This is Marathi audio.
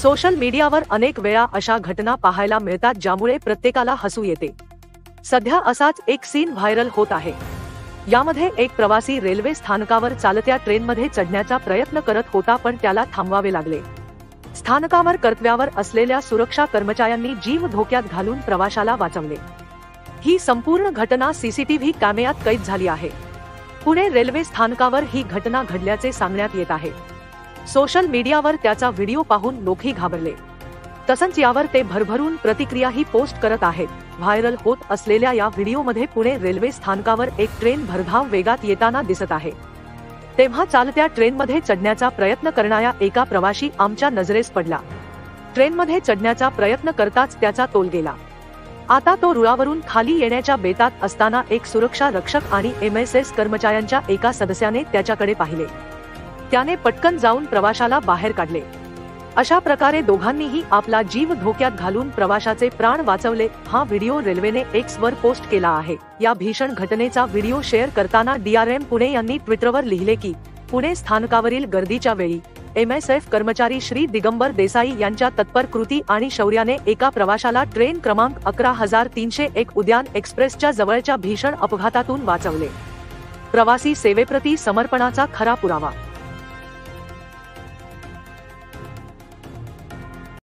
सोशल मीडियावर अनेक वेळा अशा घटना पाहायला मिळतात ज्यामुळे प्रत्येकाला हसू येते। सध्या असाच एक सीन व्हायरल होत आहे। यामध्ये एक प्रवासी रेल्वे स्थानकावर चालत्या ट्रेनमध्ये चढण्याचा प्रयत्न करत होता, पण त्याला थांबवावे लागले। स्थानकावर कर्तव्यावर असलेल्या सुरक्षा कर्मचाऱ्यांनी जीव धोक्यात घालून प्रवाशाला वाचवले। ही संपूर्ण घटना सीसीटीव्ही कॅमेऱ्यात कैद झाली आहे। पुणे रेल्वे स्थानकावर ही घटना घडल्याचे सांगण्यात येत आहे। सोशल मीडियावर त्याचा व्हिडिओ पाहून लोकही घाबरले। तसंच यावर ते भरभरून प्रतिक्रियाही पोस्ट करत आहेत। व्हायरल होत असलेल्या या व्हिडिओमध्ये पुणे रेल्वे स्थानकावर एक ट्रेन भरधाव वेगात येताना दिसत आहे। तेव्हा चालत्या ट्रेनमध्ये चढण्याचा प्रयत्न करणारा एका प्रवाशी आमच्या नजरेस पडला। ट्रेनमध्ये चढण्याचा प्रयत्न करताच त्याचा तोल गेला। आता तो रुळावरून खाली येण्याच्या बेतात असताना एक सुरक्षा रक्षक आणि MSS कर्मचाऱ्यांच्या एका सदस्याने त्याच्याकडे पाहिले। त्याने पटकन जाऊन प्रवाशाला बाहेर काढले। अशा प्रकारे दोघांनीही आपला जीव धोक्यात घालून प्रवाशाचे प्राण वाचवले। हा व्हिडिओ रेल्वेने X वर पोस्ट केला आहे। या भीषण घटनेचा व्हिडिओ शेअर करताना DRM पुणे यांनी ट्विटरवर लिहिले की पुणे स्थानकावरील गर्दीच्या वेळी MSF कर्मचारी श्री दिगंबर देसाई यांच्या तत्पर कृती आणि शौर्याने एका प्रवाशाला ट्रेन क्रमांक 11301 उद्यान एक्सप्रेसच्या जवळच्या भीषण अपघातातून वाचवले। प्रवासी सेवेप्रती समर्पणाचा खरा पुरावा।